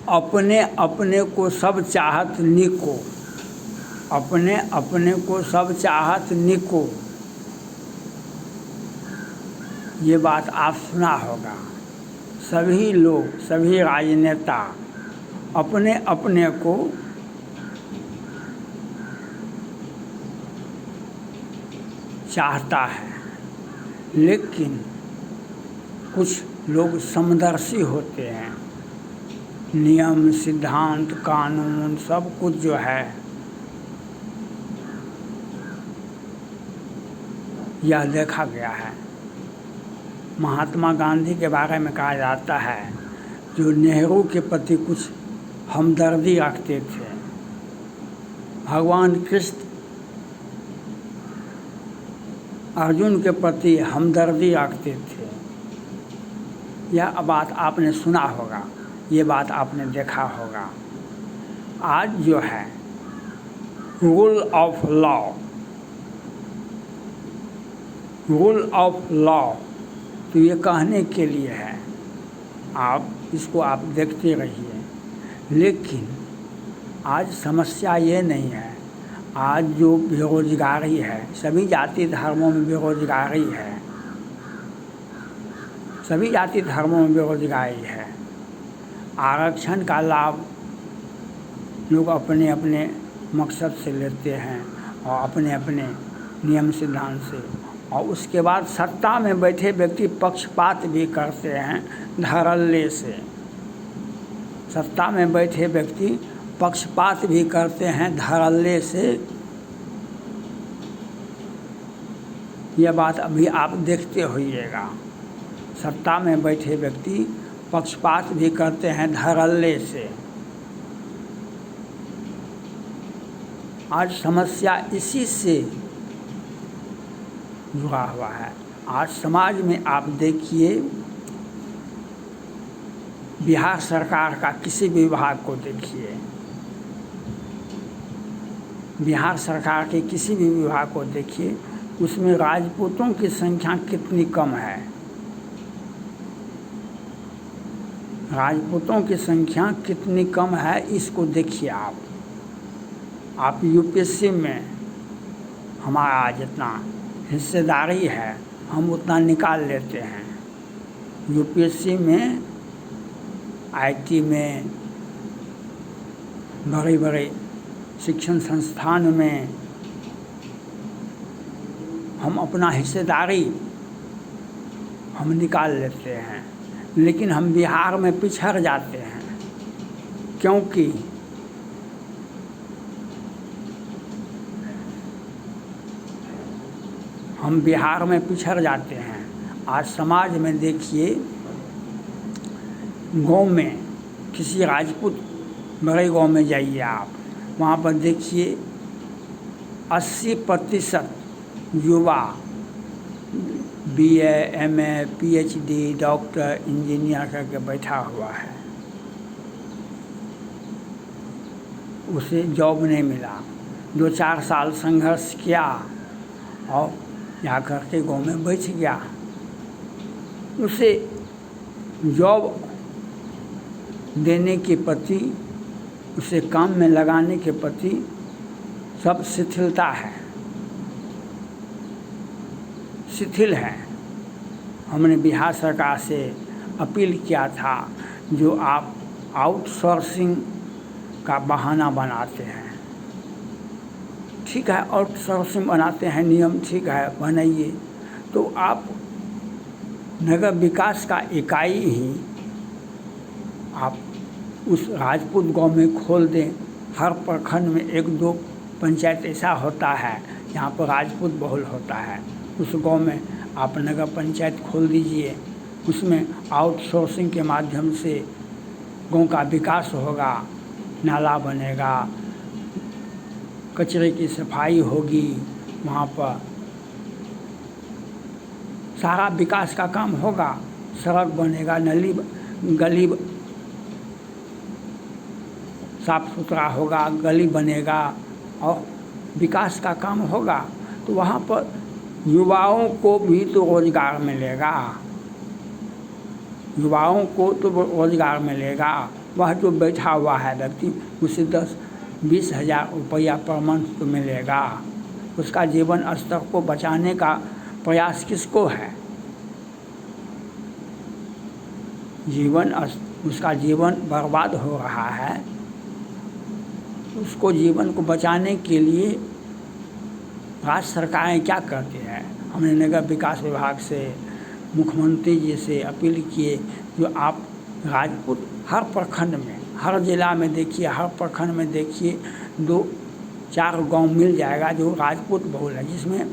अपने अपने को सब चाहत निको, अपने अपने को सब चाहत निको, ये बात आप सुना होगा। सभी लोग, सभी राजनेता अपने अपने को चाहता है, लेकिन कुछ लोग समदर्शी होते हैं। नियम, सिद्धांत, कानून सब कुछ जो है यह देखा गया है। महात्मा गांधी के बारे में कहा जाता है जो नेहरू के प्रति कुछ हमदर्दी रखते थे। भगवान कृष्ण अर्जुन के प्रति हमदर्दी रखते थे। यह बात आपने सुना होगा, ये बात आपने देखा होगा। आज जो है rule of law, rule of law तो ये कहने के लिए है, आप इसको आप देखते रहिए। लेकिन आज समस्या ये नहीं है। आज जो बेरोजगारी है, सभी जाति धर्मों में बेरोजगारी है, सभी जाति धर्मों में बेरोजगारी है। आरक्षण का लाभ लोग अपने अपने मकसद से लेते हैं और अपने अपने नियम सिद्धांत से, और उसके बाद सत्ता में बैठे व्यक्ति पक्षपात भी करते हैं धड़ल्ले से। सत्ता में बैठे व्यक्ति पक्षपात भी करते हैं धड़ल्ले से। यह बात अभी आप देखते होइएगा। सत्ता में बैठे व्यक्ति पक्षपात भी करते हैं धड़ल्ले से। आज समस्या इसी से जुड़ा हुआ है। आज समाज में आप देखिए, बिहार सरकार का किसी भी विभाग को देखिए, बिहार सरकार के किसी भी विभाग को देखिए, उसमें राजपूतों की संख्या कितनी कम है। राजपूतों की संख्या कितनी कम है, इसको देखिए आप यूपीएससी में हमारा जितना हिस्सेदारी है हम उतना निकाल लेते हैं। यूपीएससी में, आईटी में, बड़े बड़े शिक्षण संस्थान में हम अपना हिस्सेदारी हम निकाल लेते हैं, लेकिन हम बिहार में पिछड़ जाते हैं। क्योंकि हम बिहार में पिछड़ जाते हैं। आज समाज में देखिए, गांव में किसी राजपूत बड़े गांव में जाइए आप, वहाँ पर देखिए 80% युवा BA, MA, PhD, doctor, engineer करके बैठा हुआ है। उसे जॉब नहीं मिला, 2-4 साल संघर्ष किया और जा कर के गाँव में बैठ गया। उसे जॉब देने के प्रति, उसे काम में लगाने के प्रति सब शिथिलता है, शिथिल है। हमने बिहार सरकार से अपील किया था, जो आप आउटसोर्सिंग का बहाना बनाते हैं, ठीक है, आउटसोर्सिंग बनाते हैं, नियम ठीक है, बनाइए, तो आप नगर विकास का इकाई ही आप उस राजपूत गांव में खोल दें। हर प्रखंड में 1-2 पंचायत ऐसा होता है जहाँ पर राजपूत बहुल होता है, उस गांव में आप नगर पंचायत खोल दीजिए। उसमें आउटसोर्सिंग के माध्यम से गांव का विकास होगा, नाला बनेगा, कचरे की सफाई होगी, वहाँ पर सारा विकास का काम होगा, सड़क बनेगा, नली गली साफ सुथरा होगा, गली बनेगा और विकास का काम होगा। तो वहाँ पर युवाओं को भी तो रोजगार मिलेगा, युवाओं को तो रोजगार मिलेगा। वह जो बैठा हुआ है व्यक्ति उसे 10-20 हज़ार रुपया पर मंथ तो मिलेगा। उसका जीवन स्तर को बचाने का प्रयास किसको है? उसका जीवन बर्बाद हो रहा है। उसको जीवन को बचाने के लिए राज्य सरकारें क्या करती हैं? हमने नगर विकास विभाग से, मुख्यमंत्री जी से अपील किए जो आप राजपूत हर प्रखंड में, हर जिला में देखिए, हर प्रखंड में देखिए 2-4 गांव मिल जाएगा जो राजपूत बहुल है, जिसमें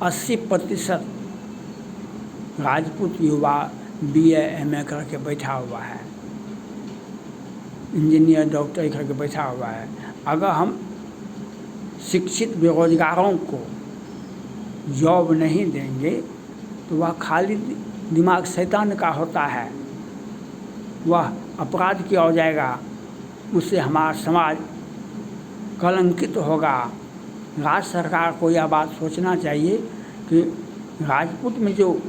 80% राजपूत युवा BA MA करके बैठा हुआ है, इंजीनियर डॉक्टर करके बैठा हुआ है। अगर हम शिक्षित बेरोजगारों को जॉब नहीं देंगे तो वह खाली दिमाग शैतान का होता है, वह अपराध की ओर जाएगा, उससे हमारा समाज कलंकित होगा। राज्य सरकार को यह बात सोचना चाहिए कि राजपूत में जो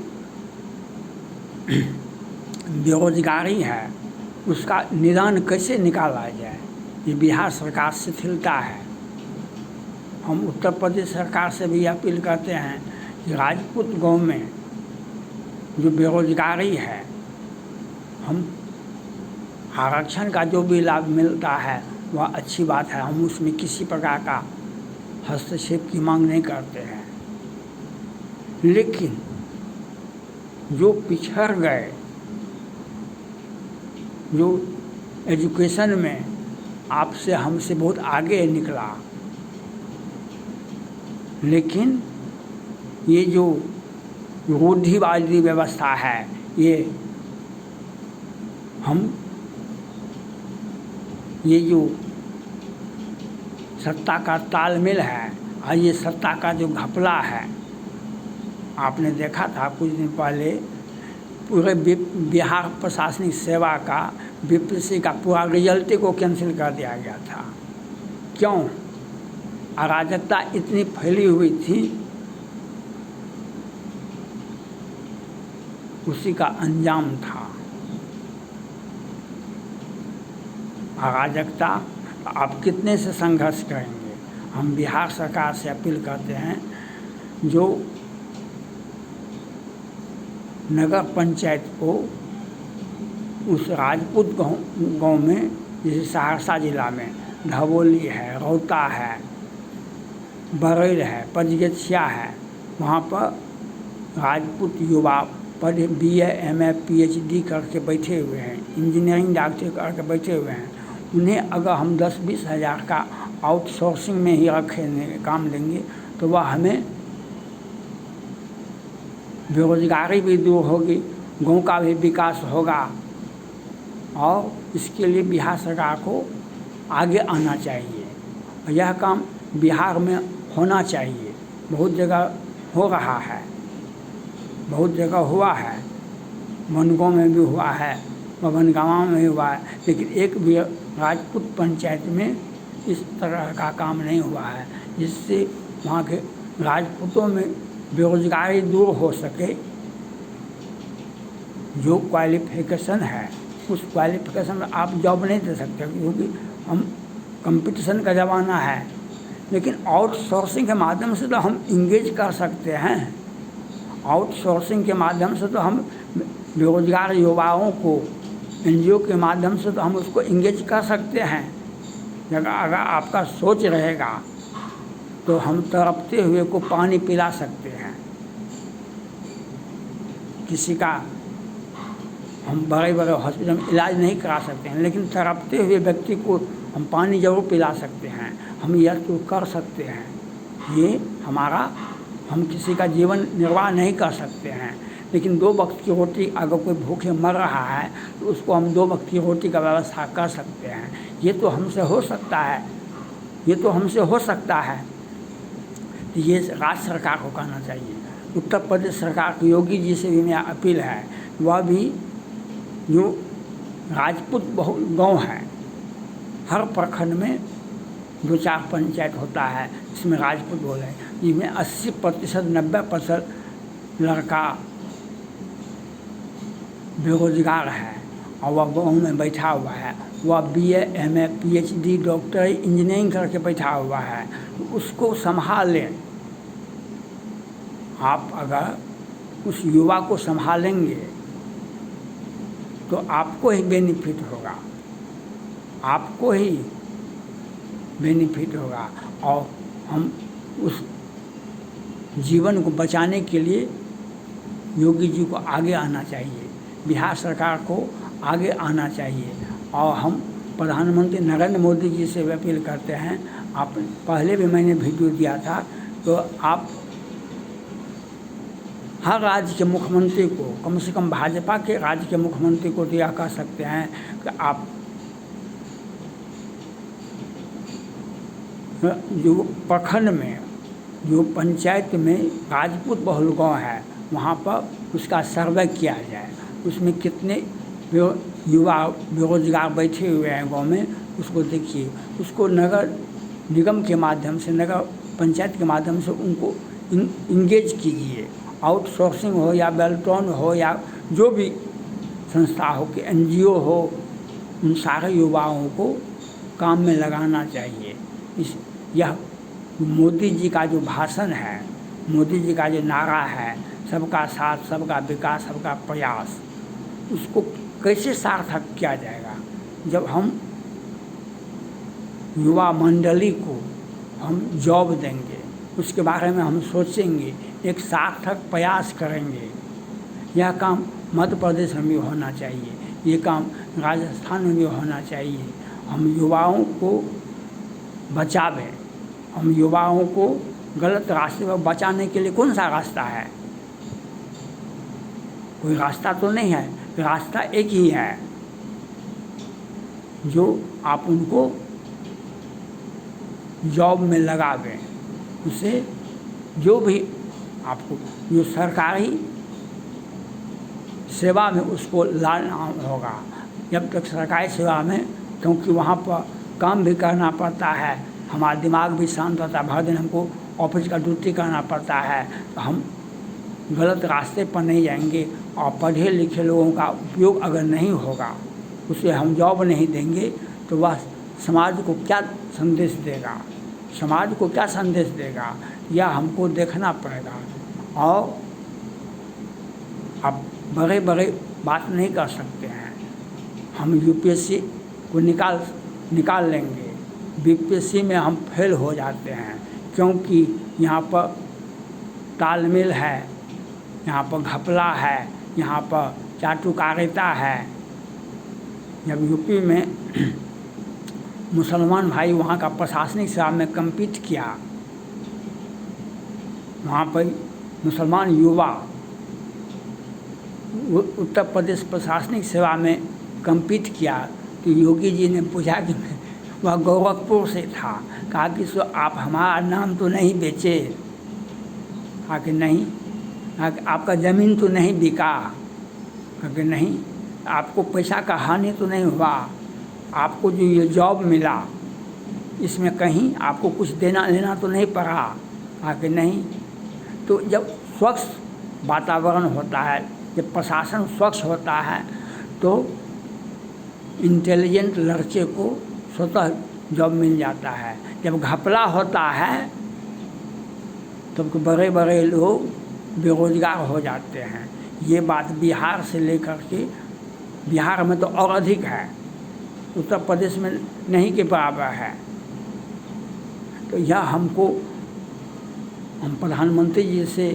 बेरोजगारी है उसका निदान कैसे निकाला जाए। ये बिहार सरकार शिथिलता है। हम उत्तर प्रदेश सरकार से भी अपील करते हैं कि राजपूत गांव में जो बेरोजगारी है, हम आरक्षण का जो भी लाभ मिलता है वह अच्छी बात है, हम उसमें किसी प्रकार का हस्तक्षेप की मांग नहीं करते हैं। लेकिन जो पिछड़ गए, जो एजुकेशन में आपसे हमसे बहुत आगे निकला, लेकिन ये जो रूढ़िवादी व्यवस्था है, ये जो सत्ता का तालमेल है और ये सत्ता का जो घपला है, आपने देखा था कुछ दिन पहले पूरे बिहार प्रशासनिक सेवा का BPSC का पूरा रिजल्ट को कैंसिल कर दिया गया था। क्यों? अराजकता इतनी फैली हुई थी, उसी का अंजाम था अराजकता। आप कितने से संघर्ष करेंगे? हम बिहार सरकार से अपील करते हैं जो नगर पंचायत को उस राजपूत गांव में, जैसे सहरसा जिला में धवोली है, रौता है, बरेल है, पजगछिया है, वहाँ पर राजपूत युवा पढ़े BA MA PhD करके बैठे हुए हैं, इंजीनियरिंग डॉक्टर करके बैठे हुए हैं। उन्हें अगर हम 10-20 हज़ार का आउटसोर्सिंग में ही रखेंगे, काम देंगे, तो वह हमें बेरोजगारी भी दूर होगी, गांव का भी विकास होगा। और इसके लिए बिहार सरकार को आगे आना चाहिए और यह काम बिहार में होना चाहिए। बहुत जगह हो रहा है, बहुत जगह हुआ है, बनगांव में भी हुआ है, बनगांव में भी हुआ है, लेकिन एक भी राजपूत पंचायत में इस तरह का काम नहीं हुआ है जिससे वहाँ के राजपूतों में बेरोजगारी दूर हो सके। जो क्वालिफिकेशन है उस क्वालिफिकेशन में आप जॉब नहीं दे सकते, क्योंकि हम कंपटीशन का ज़माना है। लेकिन आउटसोर्सिंग के माध्यम से तो हम इंगेज कर सकते हैं। आउटसोर्सिंग के माध्यम से तो हम बेरोजगार युवाओं को NGO के माध्यम से तो हम उसको इंगेज कर सकते हैं। अगर आपका सोच रहेगा तो हम तड़पते हुए को पानी पिला सकते हैं। किसी का हम बड़े बड़े हॉस्पिटल में इलाज नहीं करा सकते हैं, लेकिन तड़पते हुए व्यक्ति को हम पानी जरूर पिला सकते हैं। हम यह तो कर सकते हैं। ये हम किसी का जीवन निर्वाह नहीं कर सकते हैं, लेकिन 2 वक्त की रोटी, अगर कोई भूखे मर रहा है तो उसको हम 2 वक्त की रोटी का व्यवस्था कर सकते हैं। ये तो हमसे हो सकता है, ये तो हमसे हो सकता है। ये राज्य सरकार को करना चाहिए। उत्तर प्रदेश सरकार को योगी जी से भी मेरा अपील है, वह भी जो राजपूत बहुल गांव है, हर प्रखंड में 2-4 पंचायत होता है, इसमें राजपूत बहुल है, जिसमें 80% 90% लड़का बेरोजगार है और वह गाँव में बैठा हुआ है, वह BA MA PhD doctor engineering करके बैठा हुआ है, तो उसको संभालें। आप अगर उस युवा को संभालेंगे तो आपको ही बेनिफिट होगा, आपको ही बेनिफिट होगा। और हम उस जीवन को बचाने के लिए योगी जी को आगे आना चाहिए, बिहार सरकार को आगे आना चाहिए। और हम प्रधानमंत्री नरेंद्र मोदी जी से अपील करते हैं, आप पहले भी मैंने वीडियो दिया था, तो आप हर राज्य के मुख्यमंत्री को, कम से कम भाजपा के राज्य के मुख्यमंत्री को तो यह कह सकते हैं कि आप जो प्रखंड में, जो पंचायत में राजपूत बहुल गाँव है, वहाँ पर उसका सर्वे किया जाए, उसमें कितने युवा बेरोजगार बैठे हुए हैं गांव में, उसको देखिए, उसको नगर निगम के माध्यम से, नगर पंचायत के माध्यम से उनको इंगेज कीजिए। आउटसोर्सिंग हो या बेल्टॉन हो या जो भी संस्था हो कि NGO हो, उन सारे युवाओं को काम में लगाना चाहिए। यह मोदी जी का जो भाषण है, मोदी जी का जो नारा है, सबका साथ, सबका विकास, सबका प्रयास, उसको कैसे सार्थक किया जाएगा? जब हम युवा मंडली को हम जॉब देंगे, उसके बारे में हम सोचेंगे, एक सार्थक प्रयास करेंगे। यह काम मध्य प्रदेश में भी होना चाहिए, ये काम राजस्थान में भी होना चाहिए। हम युवाओं को बचावें, हम युवाओं को गलत रास्ते पर बचाने के लिए कौन सा रास्ता है? कोई रास्ता तो नहीं है, रास्ता एक ही है, जो आप उनको जॉब में लगावें। उससे जो भी आपको जो सरकारी सेवा में उसको लाना होगा। जब तक सरकारी सेवा में, क्योंकि वहाँ पर काम भी करना पड़ता है, हमारा दिमाग भी शांत होता है, भर दिन हमको ऑफिस का ड्यूटी करना पड़ता है, तो हम गलत रास्ते पर नहीं जाएंगे। और पढ़े लिखे लोगों का उपयोग अगर नहीं होगा, उसे हम जॉब नहीं देंगे, तो वह समाज को क्या संदेश देगा? समाज को क्या संदेश देगा, यह हमको देखना पड़ेगा। और आप बड़े बड़े बात नहीं कर सकते हैं। हम UPSC को निकाल लेंगे, BPSC में हम फेल हो जाते हैं, क्योंकि यहाँ पर तालमेल है, यहाँ पर घपला है, यहाँ पर चाटुकारिता है। जब यूपी में मुसलमान भाई वहाँ का प्रशासनिक सेवा में कम्पीट किया, वहाँ पर मुसलमान युवा उत्तर प्रदेश प्रशासनिक सेवा में कम्पीट किया, तो योगी जी ने पूछा कि वह गोरखपुर से था, कहा कि सो आप हमारा नाम तो नहीं बेचे? कहा कि नहीं। कहा कि आपका ज़मीन तो नहीं बिका? कहा कि नहीं। आपको पैसा का हानि तो नहीं हुआ? आपको जो ये जॉब मिला, इसमें कहीं आपको कुछ देना लेना तो नहीं पड़ा? कहा कि नहीं। तो जब स्वच्छ वातावरण होता है, जब प्रशासन स्वच्छ होता है, तो इंटेलिजेंट लड़के को स्वतः जॉब मिल जाता है। जब घपला होता है तब तो बड़े बड़े लोग बेरोजगार हो जाते हैं। ये बात बिहार से लेकर के, बिहार में तो और अधिक है, उत्तर प्रदेश में नहीं के बराबर है। तो यह हम प्रधानमंत्री जी से,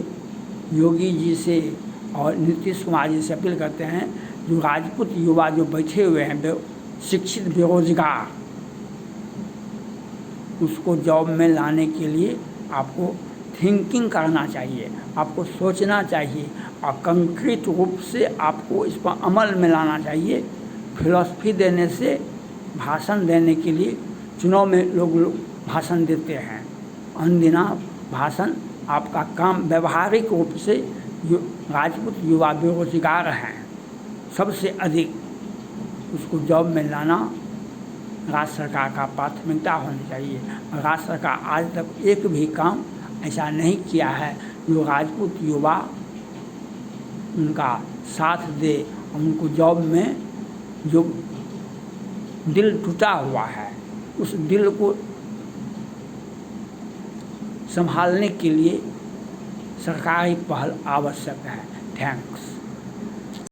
योगी जी से और नीतीश कुमार जी से अपील करते हैं, जो राजपूत युवा जो बैठे हुए हैं शिक्षित बेरोजगार, उसको जॉब में लाने के लिए आपको थिंकिंग करना चाहिए, आपको सोचना चाहिए और कंक्रीट रूप से आपको इस पर अमल में लाना चाहिए। फिलॉसफी देने से, भाषण देने के लिए चुनाव में लोग भाषण देते हैं, अनदिना भाषण। आपका काम व्यवहारिक रूप से जो राजपूत युवा बेरोजगार हैं सबसे अधिक, उसको जॉब में लाना राज्य सरकार का प्राथमिकता होनी चाहिए। राज्य सरकार आज तक एक भी काम ऐसा नहीं किया है जो राजपूत युवा उनका साथ दे, उनको जॉब में जो दिल टूटा हुआ है उस दिल को संभालने के लिए सरकारी पहल आवश्यक है। थैंक्स।